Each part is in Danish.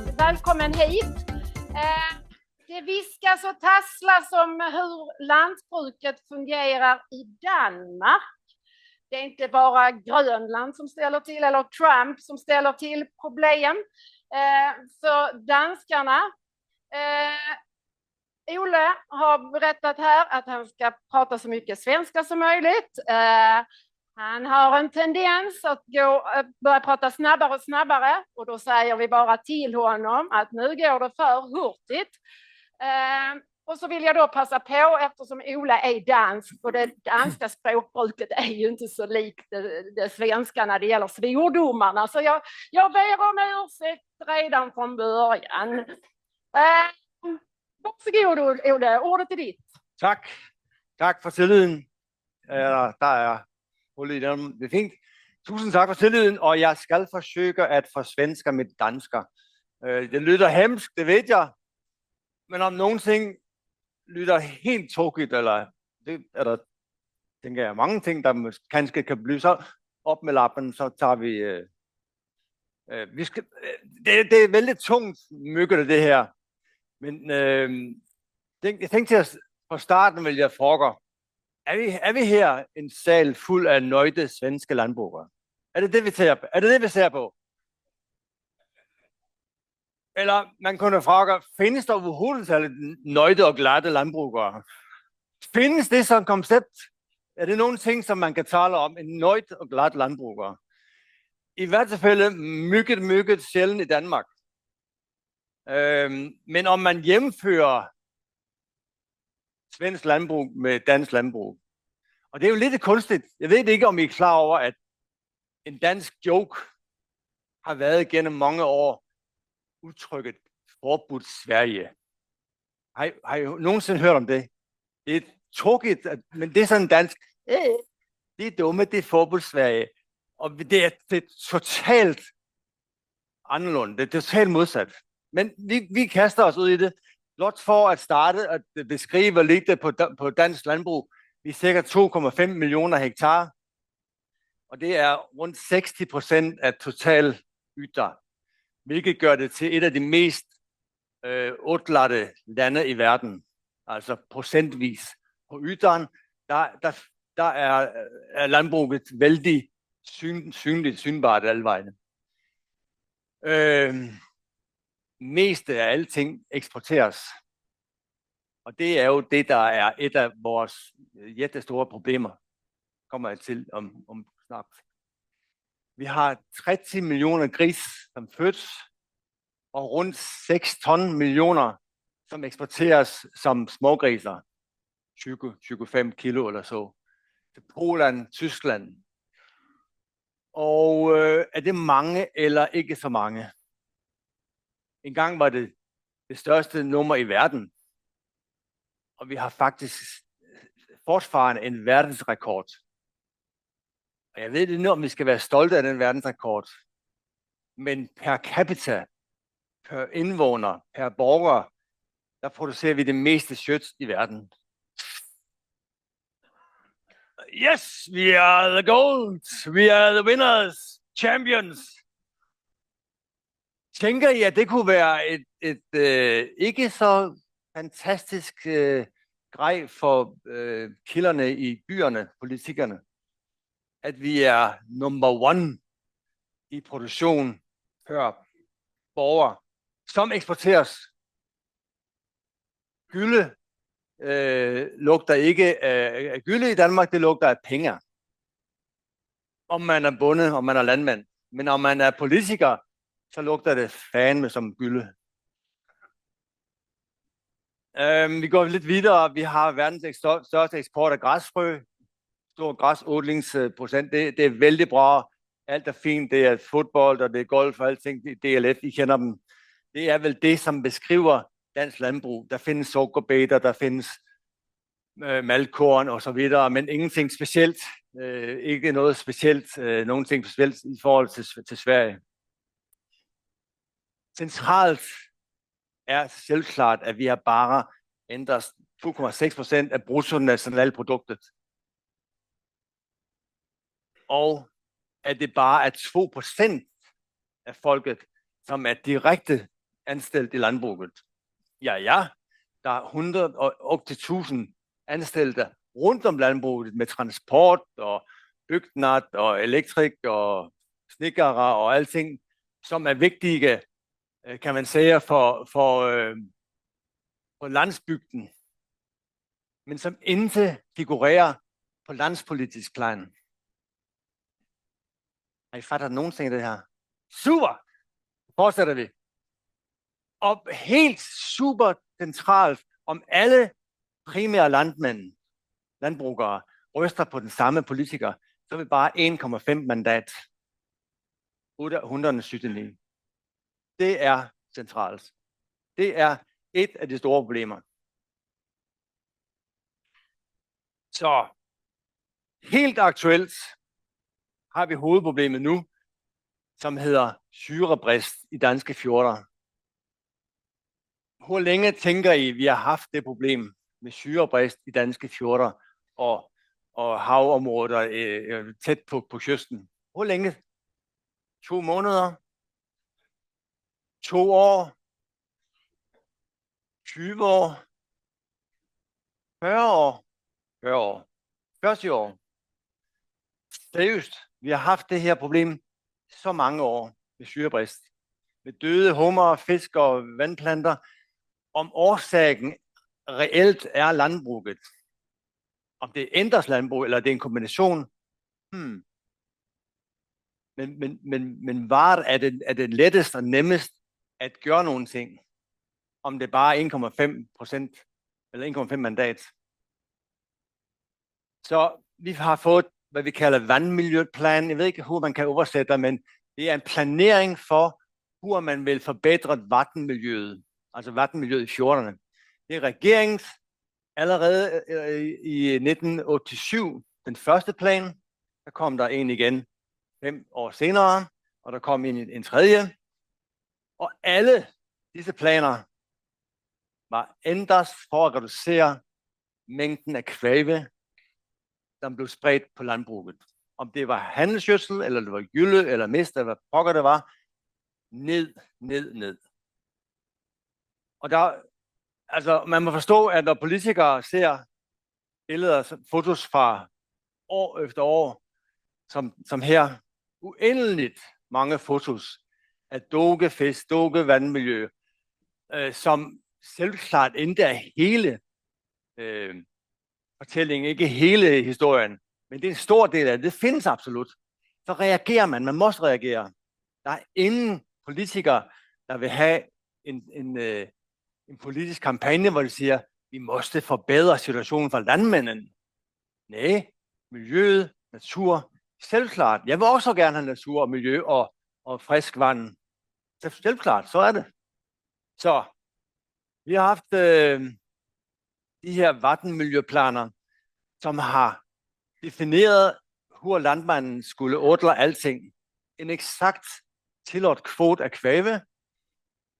Välkommen hit. Det viskas och tasslas om hur lantbruket fungerar i Danmark. Det är inte bara Grönland som ställer till, eller Trump som ställer till problem för danskarna. Ole har berättat här att han ska prata så mycket svenska som möjligt. Han har en tendens att börja prata snabbare och snabbare, och då säger vi bara till honom att nu går det för hurtigt. Och så vill jag då passa på, eftersom Ola är dansk och det danska språkbruket är ju inte så likt det svenska när det gäller svordomarna, så jag ber om ursäkt redan från början. Varsågod Ola, ordet är ditt. Tak for tilliden. Der er hullet i den. Det er fint. Tusind tak for tilliden, og jeg skal forsøge at forsvenske mit dansker. Det lyder hemsk, det ved jeg, men om nogensinde lyder helt tårligt, eller det er der, tænker jeg, mange ting, der kanskje kan blive så op med lappen, så tager vi... det er vældig tungt mygget det her, men jeg tænkte til at fra starten vil jeg fråga, er vi her en sal fuld af nøjde svenske landbrugere? Er det det, vi ser på? Er det det, vi ser på? Eller man kunne fråga, findes der overhovedet nøjde og glatte landbrugere? Findes det som koncept? Er det nogle ting, som man kan tale om? En nøjt og glat landbrugere? I hvert fald mygget sjældent i Danmark. Men om man hjemfører svensk landbrug med dansk landbrug, og det er jo lidt kunstigt. Jeg ved ikke, om I er klar over, at en dansk joke har været gennem mange år udtrykket forbudt Sverige. Har I nogensinde hørt om det? Det er tråkigt, men det er sådan dansk. Det er dumme, det er forbudt Sverige. Og det er totalt anderledes. Det er totalt modsat. Men vi kaster os ud i det, blot for at starte at beskrive lidt på dansk landbrug. Vi er cirka 2,5 millioner hektar, og det er rundt 60% af total ytter, hvilket gør det til et af de mest udglatte lande i verden. Altså procentvis. På ytteren, der er landbruget vældig synbart alle vegne. Meste af alle ting eksporteres. Og det er jo det, der er et af vores jättestore problemer. Kommer jeg til om snart. Vi har 30 millioner gris, som fødes, og rundt 6 ton millioner, som eksporteres som smågriser. 20-25 kilo eller så. Til Polen, Tyskland. Og er det mange eller ikke så mange? En gang var det største nummer i verden. Og vi har faktisk fortfarande en verdensrekord. Og jeg ved ikke nu, om vi skal være stolte af den verdensrekord. Men per capita, per indvåner, per borger, der producerer vi det meste kjøtt i verden. Yes, we are the gold. We are the winners, champions. Tænker I, at det kunne være et ikke så fantastisk grej for kilderne i byerne, politikerne, at vi er number one i produktion per borger, som eksporteres. Gylde lugter ikke af gylde i Danmark, det lugter af penge. Om man er bonde, om man er landmand. Men om man er politiker, så lugter det fandme som gylde. Vi går lidt videre. Vi har verdens største eksport af græsfrø. Stor græsodlingsprocent. Det er vældig bra. Alt er fint. Det er fodbold, og det er golf og alting. DLF, I kender dem. Det er vel det, som beskriver dansk landbrug. Der findes sukkerbeter, der findes malkorn og så videre, men ingenting specielt. Ikke noget specielt. Nogen specielt i forhold til Sverige. Centralt er selvklart, at vi har bare ændret 2,6% af bruttonationalproduktet. Og at det bare er 2% af folket, som er direkte anställt i landbruget. Ja, der er 100 og op til 1000 anställda rundt om landbruget med transport og byggnad og elektrik og snickere og alting, som er vigtige, kan man sige, for landsbygden, men som ikke figurerer på landspolitisk plan. Har I fattet nogensinde det her? Super! Fortsætter vi. Og helt super centralt, om alle primære landbrugere ryster på den samme politiker, så er vi bare 1,5 mandat ud af 179. Det er centralt. Det er et af de store problemer. Så helt aktuelt har vi hovedproblemet nu, som hedder syrebrist i danske fjorder. Hvor længe tænker I, vi har haft det problem med syrebrist i danske fjorder og havområder tæt på kysten? Hvor længe? 2 måneder? 2 år? 20 år? 40 år? 40 år? 40 år? Seriøst, vi har haft det her problem så mange år med syrebrist. Med døde hummer, fisk og vandplanter. Om årsagen reelt er landbruget. Om det er ændres landbrug, eller det er en kombination. Men var er det lettest og nemmest at gøre nogle ting? Om det bare er 1,5% eller 1,5 mandat. Så vi har fået, hvad vi kalder vandmiljøplan. Jeg ved ikke, hvor man kan oversætte det, men det er en planering for, hvor man vil forbedre vattenmiljøet. Altså vattenmiljøet i fjorderne. Det er regeringens allerede i 1987, den første plan. Der kom der en igen 5 år senere, og der kom en tredje. Og alle disse planer var ændret for at reducere mængden af kvæve, som blev spredt på landbruget. Om det var handelsgødsel, eller det var gylle, eller mist, eller hvad pokker det var. Ned. Og der, altså man må forstå, at når politikere ser billeder, fotos fra år efter år, som her, uendeligt mange fotos af dukkefisk, vandmiljø, som selvklart ikke er hele fortællingen, ikke hele historien, men det er en stor del af det. Det findes absolut. Så reagerer man må også reagere. Der er ingen politikere, der vil have en politisk kampagne, hvor de siger, vi måste forbedre situationen for landmændene. Nej, miljøet, natur, selvklart. Jeg vil også gerne have natur og miljø og frisk vand. Selvklart, så er det. Så vi har haft de her vattenmiljøplaner, som har defineret, hvor landmanden skulle ordle alting. En eksakt tilladt kvote af kvæve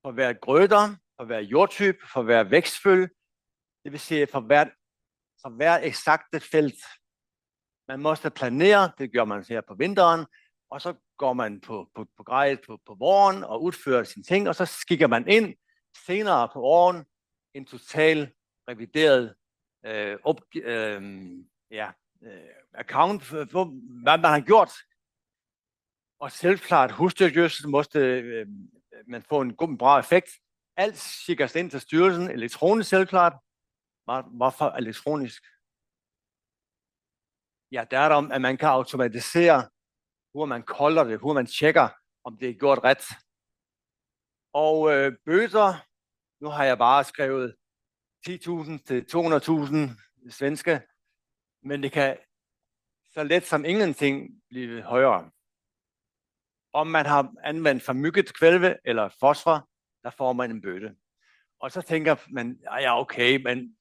for hver grøder, for hver jordtype, for hver vækstfølge. Det vil sige for hver eksakte felt. Man måste planere, det gør man her på vinteren, og så går man på grejet på våren og udfører sine ting, og så kigger man ind senere på åren en total revideret account for, hvad man har gjort. Og selvklart husdyrgødsel måste man få en god, bra effekt. Alt skikkes ind til styrelsen elektronisk selvklart. Hvorfor elektronisk? Ja, det er om, at man kan automatisere, hvor man kolder det, hvor man tjekker, om det er gjort ret. Og bøder, nu har jeg bare skrevet 10.000 til 200.000 svenske, men det kan så let som ingenting blive højere. Om man har anvendt for mygget kvæve eller fosfor, der får man en bøde. Og så tænker man, ja okay, men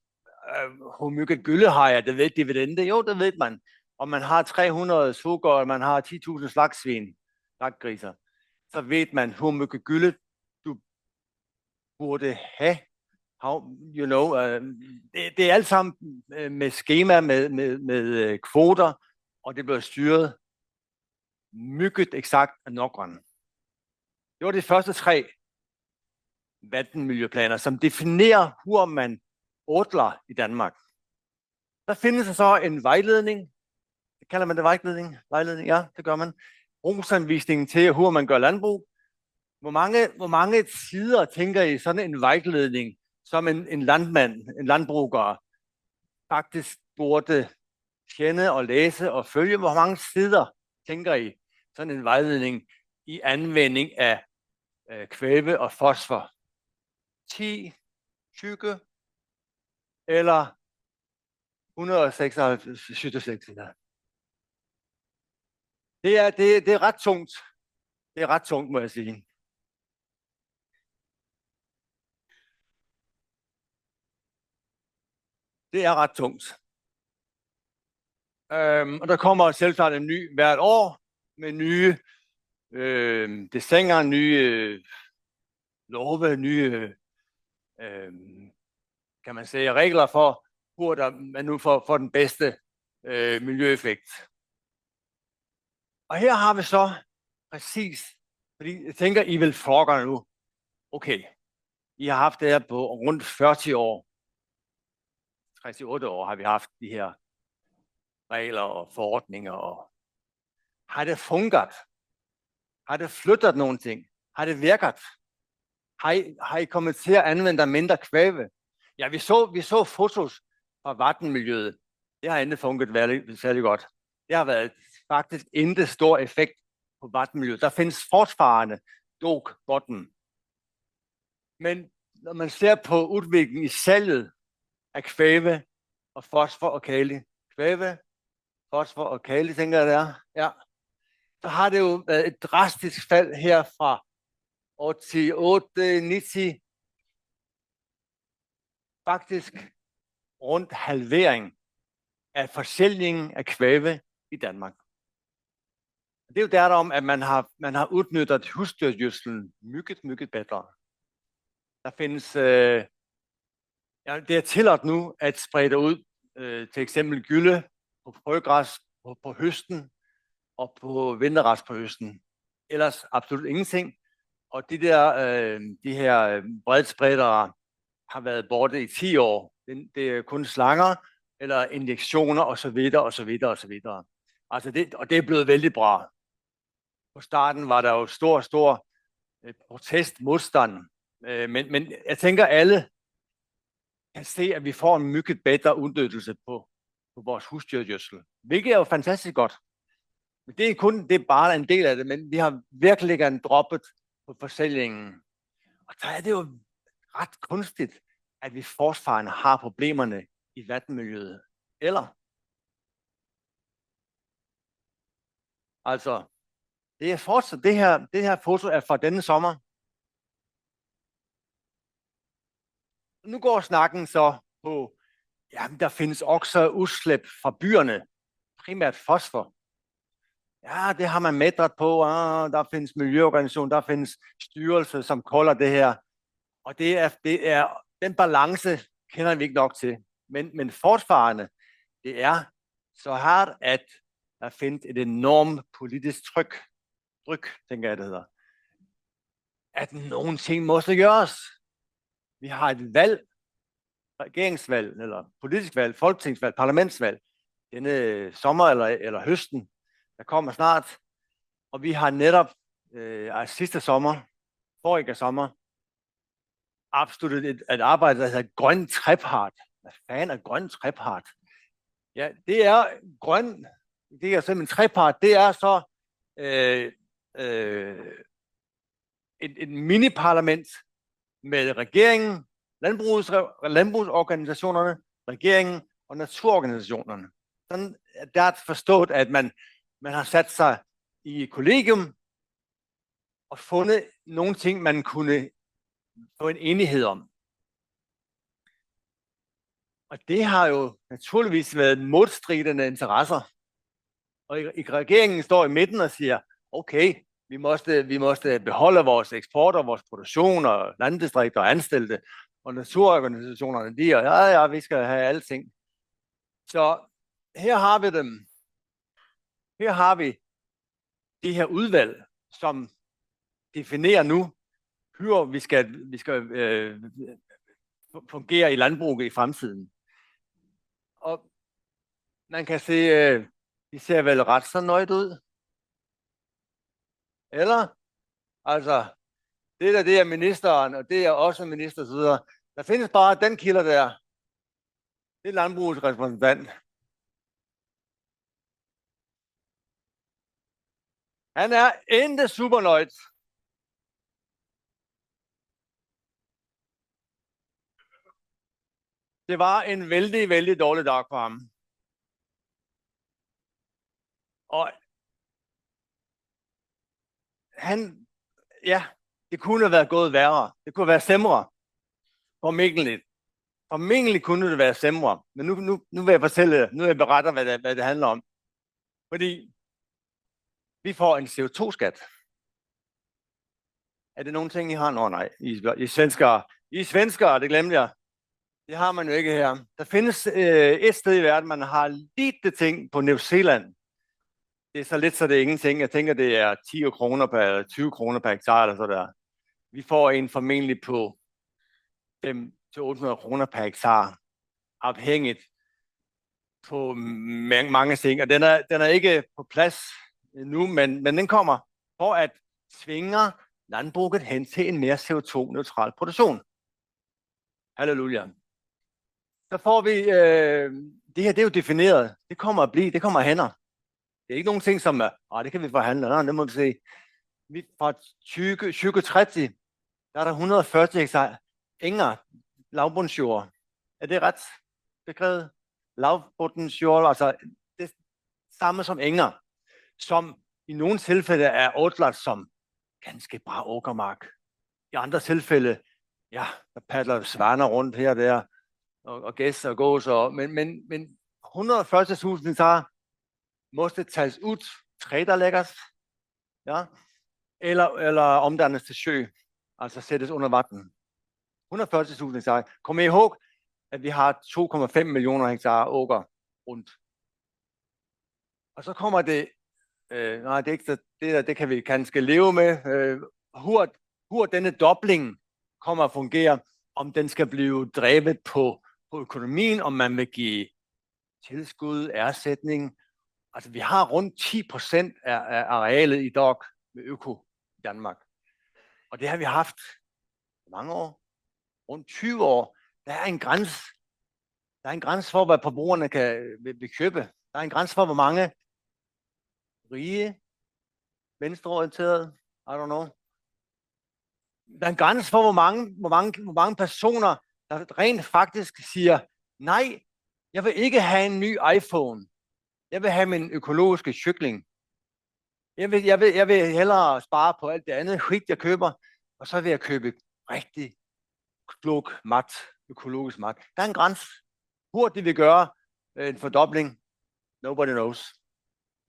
hvor mygget gylde har jeg, det ved dividende. Jo, det ved man. Om man har 300 sukker, og man har 10.000 slagtsvin, slagtgriser, så ved man, hvor mygget gylde du burde have. You know, det er alt sammen med skema, med kvoter, og det bliver styret mygget eksakt af nokkerne. Det var de første 3. vattenmiljøplaner, som definerer, hvor man ådler i Danmark. Der findes så en vejledning. Kalder man det vejledning? Vejledning, ja, det gør man. Brugsanvisningen til, hvor man gør landbrug. Hvor mange sider tænker I sådan en vejledning, som en landbruger faktisk burde kende og læse og følge? Hvor mange sider tænker I sådan en vejledning i anvending af kvæve og fosfor? 10, 20 eller 196 sider? Det er ret tungt. Det er ret tungt, må jeg sige. Det er ret tungt. Og der kommer selvklart en ny hvert år med nye desinger, nye love, nye kan man sige, regler for, hvor man nu får den bedste miljøeffekt. Og her har vi så præcis, fordi jeg tænker, I vil forgå nu. Okay, I har haft det her på rundt 40 år. 38 år har vi haft de her regler og forordninger. Og har det fungeret? Har det flyttet nogle ting? Har det virket? Har I kommet til at anvende mindre kvæve? Ja, vi så fotos fra vattenmiljøet. Det har ikke fungeret særlig godt. Det har været faktisk ikke stor effekt på vattenmiljøet. Der findes fortfarande dog botten. Men når man ser på udviklingen i salget af kvæve og fosfor og kali, kvæve, fosfor og kali, tænker jeg det er, ja, så har det jo været et drastisk fald her fra 88-90, faktisk rundt halvering af forsælgningen af kvæve i Danmark. Det er jo derom, at man har udnyttet husdyrgødslen mycket bedre. Der findes, det er tilladt nu at sprede det ud, til eksempel gylde på frøgræs på høsten og på vintergræs på høsten. Ellers absolut ingenting. Og de her bredspredere har været borte i 10 år. Det er kun slanger eller injektioner osv. Altså det er blevet vældig bra. På starten var der jo stor protestmodstand. Men jeg tænker, alle kan se, at vi får en mycket bedre udnyttelse på vores husdyrgødsel. Hvilket er jo fantastisk godt. Men det er bare en del af det, men vi har virkelig droppet på forsælgningen. Og der er det jo ret kunstigt, at vi fortfarande har problemerne i vattenmiljøet. Eller? Altså, det er fortsat, det her foto er fra denne sommer. Nu går snakken så på, jamen der findes også udslip fra byerne, primært fosfor. Ja, det har man mætret på, der findes miljøorganisationer, der findes styrelser, som kolder det her. Og det er den balance kender vi ikke nok til. Men fortfarande, det er så hardt, at der findes et enormt politisk tryk, tænker jeg det hedder, at nogle ting måste gøres. Vi har et valg, regeringsvalg, eller politisk valg, folketingsvalg, parlamentsvalg, denne sommer eller høsten, der kommer snart. Og vi har netop forrige sommer, afsluttet et arbejde, der hedder Grøn Trepart. Hvad fanden er Grøn Trepart? Ja, det er grøn, det er simpelthen trepart, det er så et mini-parlament med regeringen, landbrugsorganisationerne, regeringen og naturorganisationerne. Sådan der er forstået, at man har sat sig i kollegium og fundet nogle ting, man kunne få en enighed om. Og det har jo naturligvis været modstridende interesser. Og regeringen står i midten og siger, okay, vi måste beholde vores eksport og vores produktion og landdistrikter og ansatte. Og naturorganisationerne, de er, ja, vi skal have alting. Så her har vi dem. Her har vi de her udvalg, som definerer nu, vi skal fungere i landbruget i fremtiden. Og man kan se, de ser vel ret så nøjt ud. Eller? Altså, det er ministeren, og det er også minister, så videre. Der findes bare den kilder der. Det er landbrugets repræsentant. Han er ikke super nøjt. Det var en vældig, vældig dårlig dag for ham. Og det kunne have været gået værre. Det kunne være sæmre. Formentlig kunne det være sæmre. Men nu vil jeg fortælle, nu vil jeg berette, hvad det handler om. Fordi vi får en CO2-skat. Er det nogle ting, I har? Nå, nej. I svenskere, det glemte jeg. Det har man jo ikke her. Der findes et sted i verden, man har lite ting på New Zealand. Det er så lidt, så det er ingenting. Jeg tænker, det er 10 kroner per 20 kroner per hektar eller sådan der. Vi får en formentlig på 500-800 kroner per hektar, afhængigt på mange ting. Og den er ikke på plads nu, men den kommer for at tvinge landbruget hen til en mere CO2-neutral produktion. Halleluja. Så får vi, det her det er jo defineret, det kommer at blive, det kommer hænder. Det er ikke nogen ting, som det kan vi forhandle, nej, det må vi se. Fra 2030, der er der 140 hektar enger lavbundsjord. Er det ret beskrevet? Lavbundsjord, altså det samme som enger, som i nogle tilfælde er otlagt som ganske bra åkermark. I andre tilfælde, ja, der padler svaner rundt her og der, og gæster og gås, men 140.000 hektar måste tages ud, træderlægges, ja, eller omdannes til sø, altså sættes under vatten. 140.000 hektar. Kom ihåg, at vi har 2,5 millioner hektar åker rundt. Og så kommer det, nej, det er ikke det kan vi kanskje leve med. Hvor denne dobling kommer at fungere, om den skal blive drevet på økonomien, om man vil give tilskud, erstatning. Altså, vi har rundt 10% af arealet i dag med øko i Danmark. Og det har vi haft mange år. Rundt 20 år. Der er en grænse for, hvad forbrugerne vil købe. Der er en grænse for, hvor mange rige, venstreorienterede, I don't know. Der er en grænse for, hvor mange personer, der rent faktisk siger, nej, jeg vil ikke have en ny iPhone. Jeg vil have min økologiske kykling. Jeg vil hellere spare på alt det andet skit, jeg køber, og så vil jeg købe rigtig klog mat, økologisk mat. Der er en grænse. Hvor det vil gøre en fordobling, nobody knows.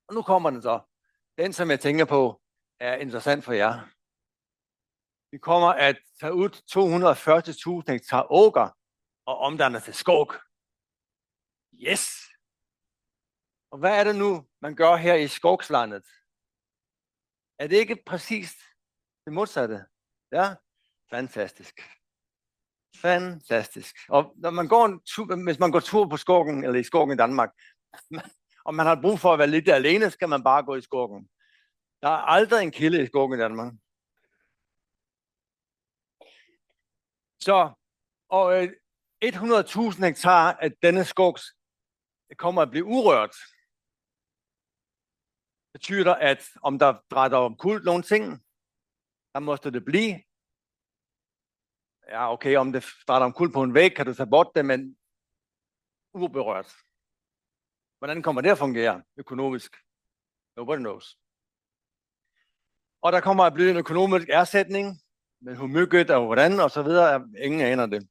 Og nu kommer den så. Den, som jeg tænker på, er interessant for jer. Vi kommer at tage ud 240.000 hektar åker og omdanne til skov. Yes! Og hvad er det nu, man gør her i skogslandet? Er det ikke præcis det modsatte? Ja, fantastisk. Fantastisk. Og når man hvis man går tur på skoven, eller i skoven i Danmark, og man har brug for at være lidt alene, skal man bare gå i skoven. Der er aldrig en kilde i skoven i Danmark. Så, og 100.000 hektar af denne skogs kommer at blive urørt. Det betyder, at om der drejer om kult nogle ting, der måste det blive. Ja, okay, om det drejer om kult på en væg, kan du tage bort det, men uberørt. Hvordan kommer det at fungere økonomisk? Nobody knows. Og der kommer at blive en økonomisk erstatning, men hvor mygget og hvordan og så videre, ingen aner det.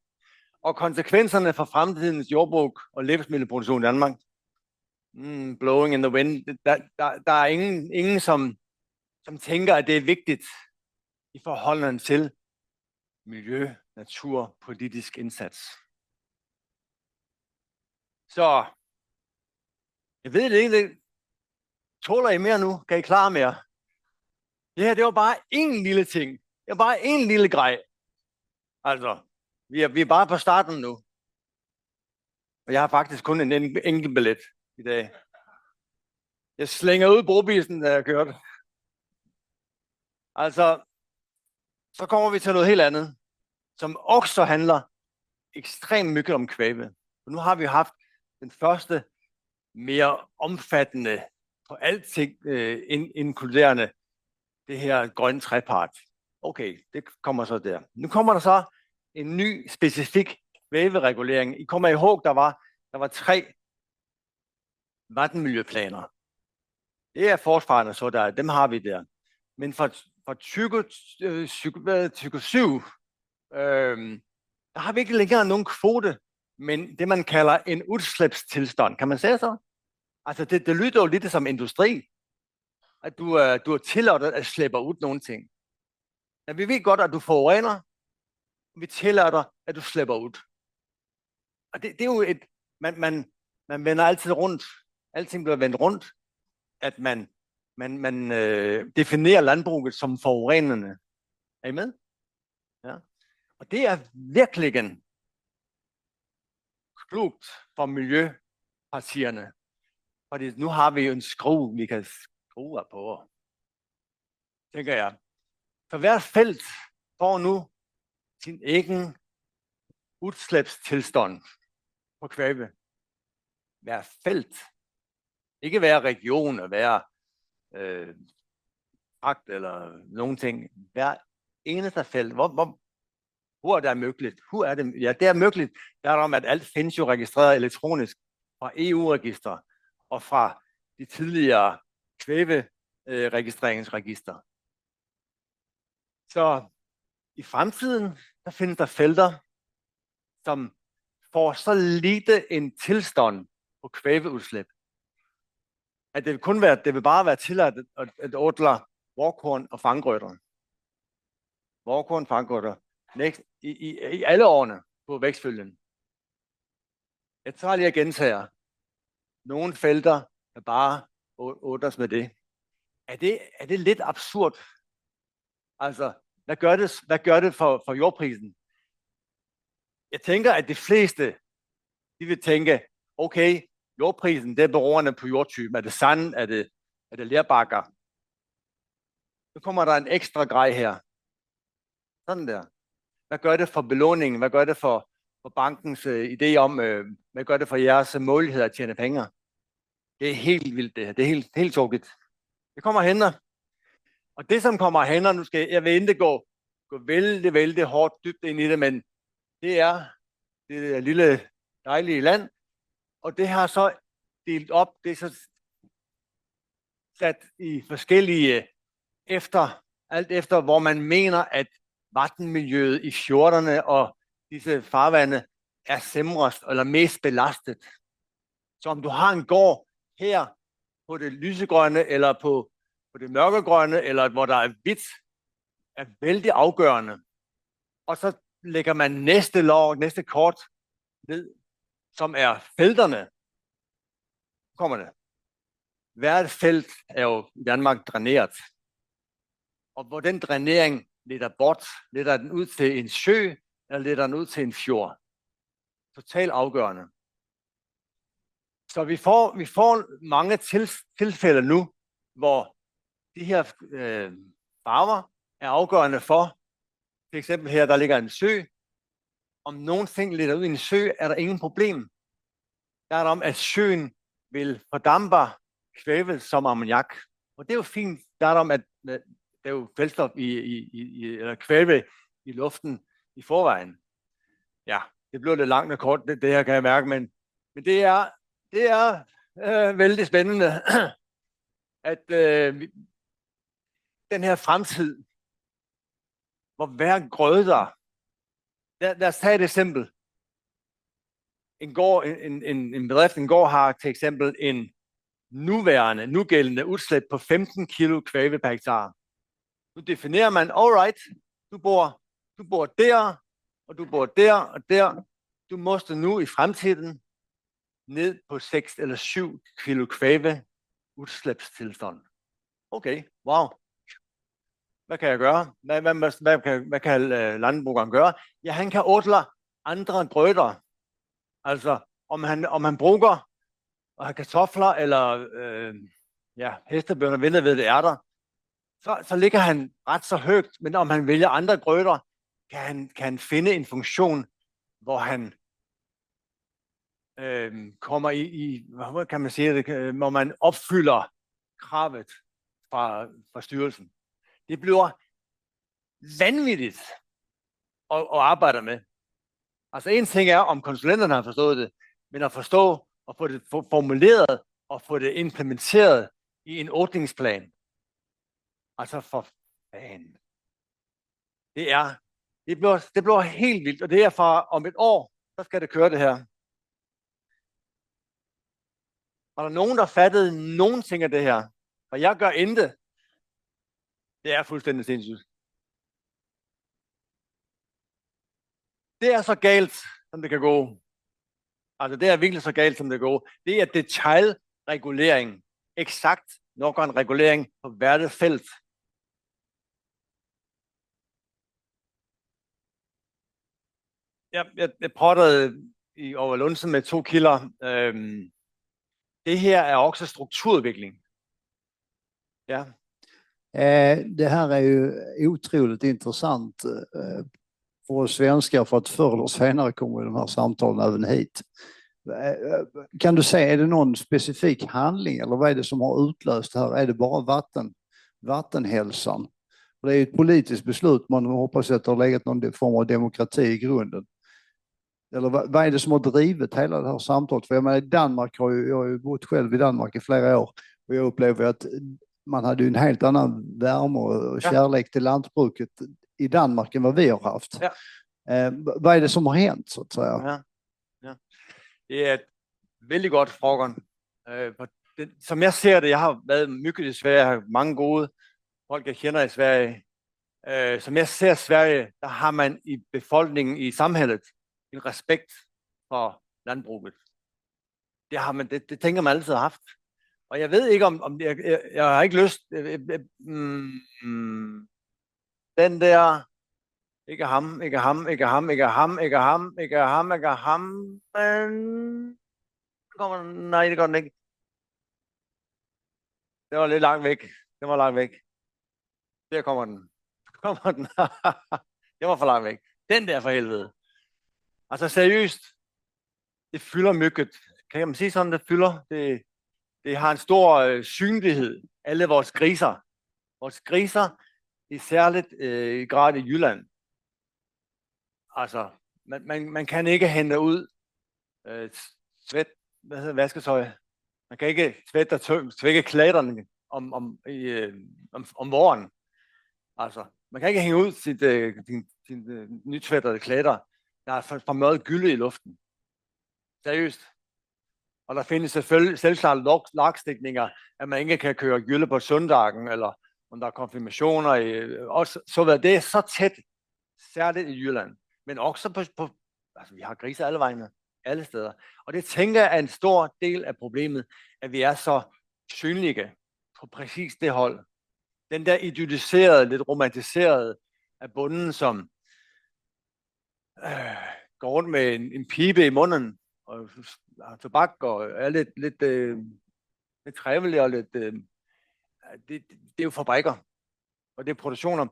Og konsekvenserne for fremtidens jordbrug og levnedsmiddelproduktion i Danmark, blowing in the wind, der er ingen som tænker, at det er vigtigt i forholdene til miljø, natur, politisk indsats. Så, jeg ved det ikke, tåler I mere nu? Kan I klare mere? Det her, det var bare en lille ting. Det er bare en lille grej. Altså, vi er bare på starten nu. Og jeg har faktisk kun en enkelt billet i dag. Jeg slænger ud brobisen, da jeg kørte. Altså, så kommer vi til noget helt andet, som også handler ekstremt mycket om kvæve. Nu har vi haft den første mere omfattende på alting inkluderende det her grønne trepart. Okay, det kommer så der. Nu kommer der så en ny specifik kvæveregulering. I kommer ihåg, der var 3 vattenmiljøplaner. Det er forsvarende, så dem har vi der. Men for 2027, der har vi ikke længere nogen kvote, men det man kalder en udslæbstilstand. Kan man sige så? Altså det lyder jo lidt som industri, at du er tilladt at slippe ud nogle ting. Men vi ved godt, at du forurener, vi tillader, at du slipper ud. Og det er jo man vender altid rundt. Alting bliver vendt rundt, at man definerer landbruget som forurenende. Er I med? Ja. Og det er virkelig klogt for miljøpartierne. Fordi nu har vi jo en skrue, vi kan skrue på, tænker jeg. Så hvert felt får nu sin egen udslæbstilstand på kvæve. Hvert felt. Ikke hver region og hver akt eller nogen ting. Hver eneste felt. Hvor er det muligt? Hvor er det? Ja, det er muligt. Det er om, at alt findes jo registreret elektronisk fra EU-register og fra de tidligere kvæveregistreringsregister. Så i fremtiden, der findes der felter, som får så lite en tilstand på kvæveudslip, at det vil bare være tilladt at odle vårkorn og fangrøtter. Vårkorn, fangrøtter. I alle årene på vækstfølgen. Jeg tager lige og gentager. Nogle felter er bare odles med det. Er det lidt absurd? Altså, hvad gør det for jordprisen? Jeg tænker, at de fleste, de vil tænke, okay, jordprisen, det er beroende på jordtypen. Er det sand? Er det lerbakker? Så kommer der en ekstra grej her. Sådan der. Hvad gør det for belåningen? Hvad gør det for bankens idé om, hvad gør det for jeres muligheder at tjene penge? Det er helt vildt det her. Det er helt tårligt. Det kommer hænder. Og det, som kommer hænder, nu skal jeg vil ikke gå vældig hårdt dybt ind i det, men det er det lille dejlige land, og det har så delt op, det er så sat i forskellige alt efter, hvor man mener, at vattenmiljøet i fjorderne og disse farvande er simrest eller mest belastet. Så om du har en gård her på det lysegrønne eller på det mørkegrønne, eller hvor der er hvidt, er vældig afgørende. Og så lægger man næste kort ned, som er felterne. Kommer det. Hvert felt er jo i Danmark dræneret. Og hvor den drænering leder den ud til en sø, eller leder den ud til en fjord. Totalt afgørende. Så vi får mange tilfælde nu, hvor de her farver er afgørende for, for eksempel her, der ligger en sø. Om nogen ting leder ud i en sø, er der ingen problem. Der er der om, at søen vil fordampe kvæve som ammoniak. Og det er jo fint. Der er der om, at der er jo kvælstof eller kvæve i luften i forvejen. Ja, det bliver lidt langt og kort, det her kan jeg mærke, men det er vældig spændende, at den her fremtid, hvor hver grøde lad os tage et eksempel. En gård har til eksempel en nugældende udslip på 15 kilo kvæve per hektar. Nu definerer man, alright, du bor der, og du bor der og der. Du måste nu i fremtiden ned på 6 eller 7 kilo kvæve udslipstilstand. Okay, wow. Hvad kan jeg gøre? Hvad kan landbrugeren gøre? Ja, han kan odle andre grøder. Altså, om han bruger og har kartofler eller hestebønner, vinterhvede ærter, så ligger han ret så højt. Men om han vælger andre grøder, kan han finde en funktion, hvor han kommer hvad kan man sige det, hvor man opfylder kravet fra styrelsen. Det bliver vanvittigt at arbejde med. Altså en ting er, om konsulenterne har forstået det, men at forstå og få det formuleret og få det implementeret i en åbningsplan. Altså for fanden. Det bliver helt vildt, og det er fra om et år, så skal det køre det her. Var der nogen, der fattede nogen ting af det her? For jeg gør intet. Det er fuldstændig sindssygt. Det er så galt, som det kan gå. Altså det er virkelig så galt, som det går. Det er detailregulering. Eksakt nok en regulering på hvert felt. Jeg prøvede i Overlundsen med 2 kilder. Det her är också strukturutveckling. Ja. Det här är ju otroligt intressant för oss svenskar, för att förr eller senare kommer de här samtalen även hit. Kan du säga, är det någon specifik handling eller vad är det som har utlöst det här? Är det bara vattenhälsan? För det är ju ett politiskt beslut, man hoppas att det har legat någon form av demokrati i grunden. Eller vad är det som har drivit hela det här samtalet? För jag menar, Danmark jag har ju bott själv i Danmark i flera år och jag upplever att man hade ju en helt annan värme och kärlek till lantbruket i Danmark än vad vi har haft. Ja. Vad är det som har hänt, så att säga? Ja. Det är ett väldigt gott fråga. Som jag ser det, jag har været mycket i Sverige, jag har mange gode folk, jeg kender i Sverige. Som jeg ser Sverige, der har man i befolkningen, i samhället, en respekt for landbruget. Det har man, det tænker man altid har haft. Og jeg ved ikke, om jeg har ikke lyst, den der, ikke ham, men nej, det gør den ikke. Det var lidt langt væk. Der kommer den. Det var for langt væk. Den der for helvede. Altså seriøst, det fylder mygget. Kan man sige sådan, det fylder? Det har en stor synlighed. Alle vores griser. Vores griser, i særligt i grad i Jylland. Altså, man kan ikke hente ud vasketøj. Man kan ikke tvække klæderne om våren. Altså, man kan ikke hænge ud sin nytvættede klæder. Der er for meget gylde i luften. Seriøst. Og der findes selvfølgelig selvklart lagstiftninger, at man ikke kan køre gylde på søndagen, eller om der er konfirmationer. Så det er så tæt, særligt i Jylland. Men også på altså vi har griser alle vegne, alle steder. Og det tænker jeg er en stor del af problemet, at vi er så synlige på præcis det hold. Den der idylliserede, lidt romantiserede af bunden, som går rundt med en pibe i munden, og har tobak, og er lidt trevelig, og lidt, det er jo fabrikker, og det er produktioner.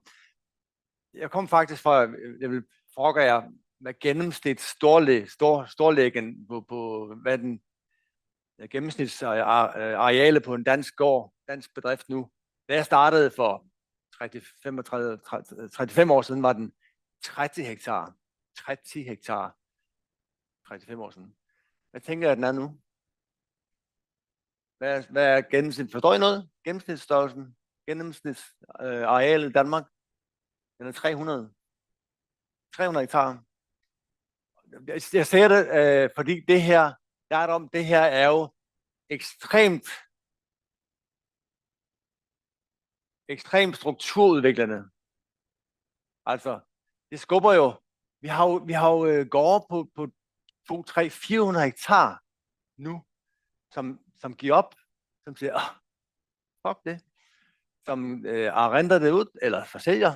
Jeg kom faktisk fra, jeg vil fråga jer, hvad gennemsnit storlæggen på hvad den gennemsnitsareale på en dansk gård, dansk bedrift nu. Da jeg startede for 35 år siden, var den 30 hektar. 30 hektar. 35 år siden. Hvad tænker jeg, den er nu? Hvad er gennemsnit? Forstår I noget? Gennemsnitsstørrelsen? Gennemsnitsarealet i Danmark? Den er 300 hektar. Jeg ser det, fordi det her er jo ekstremt strukturudviklende. Altså, det skubber jo. Vi har jo gårde på 2, 3, 400 hektar nu, som giver op, som siger, fuck det. som arrender det ud, eller forsælger.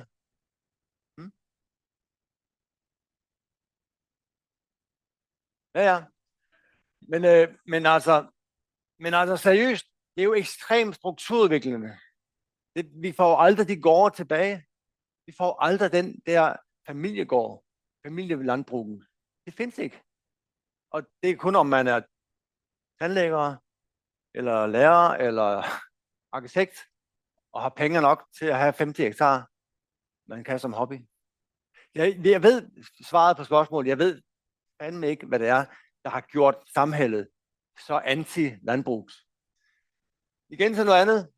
Ja. Men altså seriøst, det er jo ekstremt strukturudviklende. Vi får aldrig de gårde tilbage. Vi får aldrig den der familiegård, familielandbrugen. Det findes ikke. Og det er kun, om man er tandlæger, eller lærer, eller arkitekt, og har penge nok til at have 50 hektar, man kan som hobby. Jeg ved svaret på spørgsmålet. Jeg ved fandme ikke, hvad det er, der har gjort samhældet så anti-landbrugs. Igen til noget andet.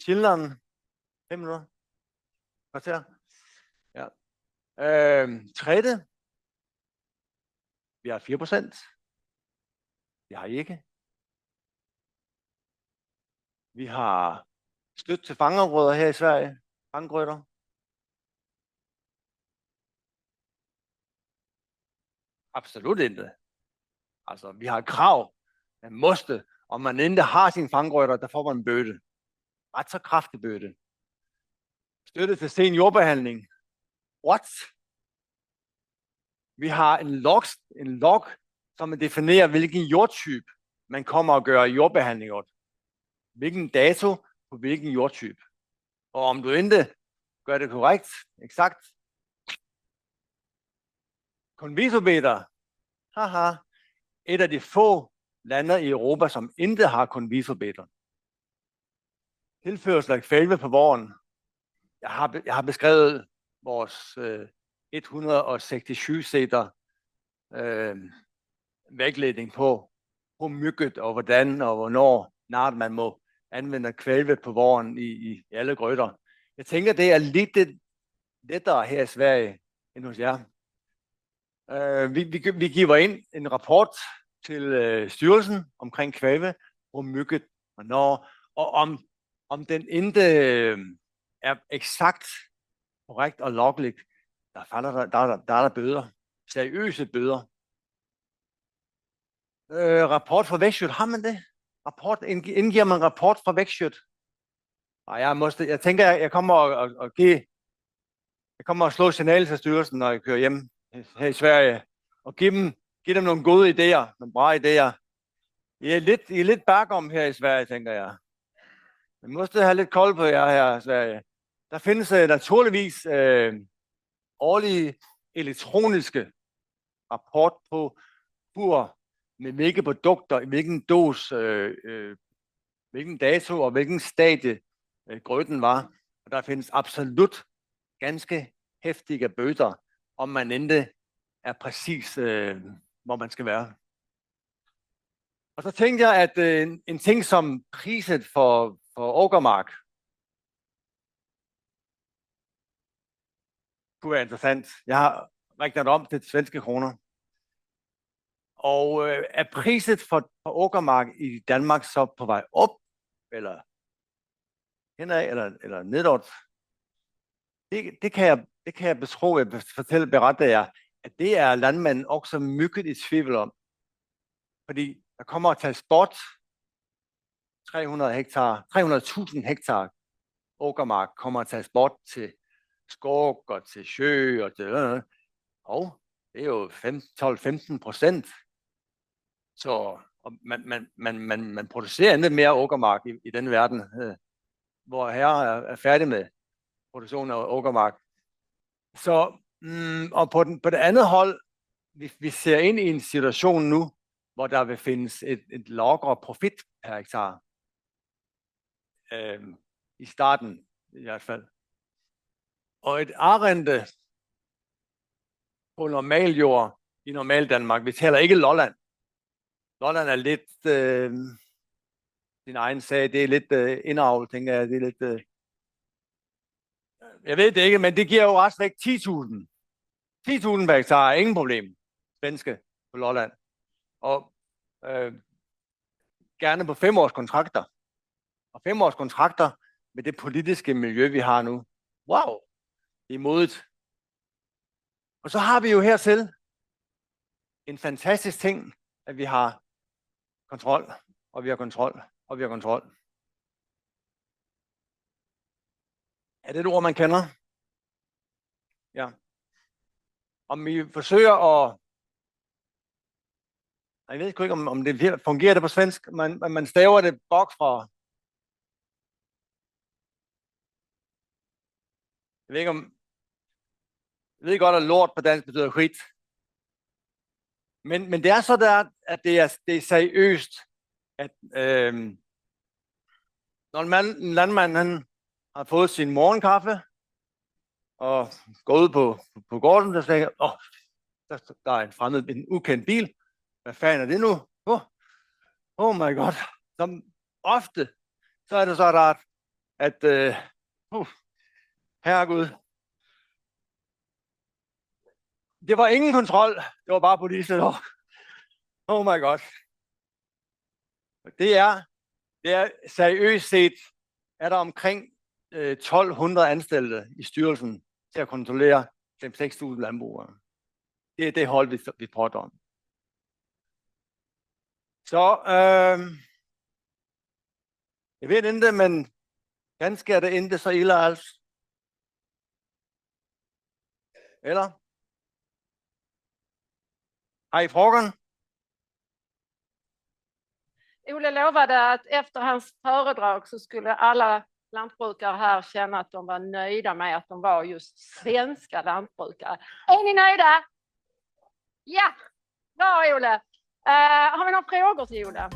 Children. 5 minutter. Kvarter. Ja. Trætte. Vi har 4%. Det har I ikke. Vi har støtte til fangergrøder her i Sverige. Fangergrøder. Absolut ikke. Altså, vi har et krav, man måste, om man ikke har sine fangergrøder, der får man en bøde. Ret så kraftig bøde. Støtte til sen jordbehandling. What? Vi har en log, som definerer, hvilken jordtype man kommer og gør jordbehandling af. Hvilken dato på hvilken jordtype. Og om du ikke gør det korrekt, eksakt. Konvisobeter. Haha. Et af de få lande i Europa, som ikke har konvisobeter. Tilførsel af kvæve på våren. Jeg har beskrevet vores 167 seter vægtledning på mygget og hvordan og hvornår man må anvende kvæve på våren i alle grøder. Jeg tænker, det er lidt lettere her i Sverige end hos jer. Vi giver ind en rapport til styrelsen omkring kvæve på mygget hvornår, og om den ikke er eksakt korrekt og lovligt, der er der bøder. Seriøse bøder. Rapport fra Växjö, har man det? Indgiver man rapport fra Växjö? Jeg tænker, jeg kommer og slå signal til styrelsen, når jeg kører hjem her i Sverige, og give dem nogle gode idéer, nogle bra idéer. I er lidt bagom her i Sverige, tænker jeg. Man måste have lidt kold på jer her i Sverige. Der findes naturligvis årlige elektroniske rapport på bur med hvilke produkter, hvilken dos, hvilken dato og hvilken stadie grøden var. Og der findes absolut ganske heftige bøder, om man ikke er præcis, hvor man skal være. Og så tænkte jeg, at en ting som priset for åkermark kunne være interessant. Jeg har regnet om til svenske kroner. Og er priset for åkermark i Danmark så på vej op, eller henad, eller nedad? Det kan jeg betro, jeg berette jer, at det er landmanden også mygget i tvivl om. Fordi der kommer at tage bort 300.000 hektar åkermark kommer at tage bort til skov og til sjø og til og det er jo 12-15%. Så man producerer endnu mere åkermark i den verden, hvor herre er færdig med produktion af åkermark. Så og på det andet hold, vi ser ind i en situation nu, hvor der vil findes et lavere profit per hektar. I starten i hvert fald. Og et arrente på normal jord i normal Danmark, vi taler ikke Lolland. Lolland er lidt din egen sag, det er lidt indavl, tænker jeg, det er lidt jeg ved det ikke, men det giver jo ret væk 10.000 per hektar, ingen problem, svenske på Lolland. Og gerne på 5-års kontrakter. Og 5-års kontrakter med det politiske miljø, vi har nu. Wow, det er modigt. Og så har vi jo hertil en fantastisk ting, at vi har kontrol, og vi har kontrol, og vi har kontrol. Er det et ord, man kender? Ja. Om vi forsøger at... Jeg ved ikke, om det fungerer det på svensk. Man staver det bakfra. Jeg ved ikke om... Jeg ved godt, at lort på dansk betyder skit. Men det er så der, at det er seriøst, at når en landmand han har fået sin morgenkaffe og går ud på gården, så siger der er en ukendt bil. Hvad fanden er det nu? Oh my god. Som ofte, så er det så rart, at herregud, det var ingen kontrol. Det var bare politi. Oh my god. Det er seriøst set, er der omkring 1200 ansatte i styrelsen til at kontrollere 5-6.000 landbrugere. Det er det hold, vi prater om. Så jeg ved ikke, men ganske er det ikke så ille altså. Eller? Har I frågan? Ole lovade att efter hans föredrag så skulle alla lantbrukare här känna att de var nöjda med att de var just svenska lantbrukare. Är ni nöjda? Ja, bra Ole. Har vi några frågor till Ole?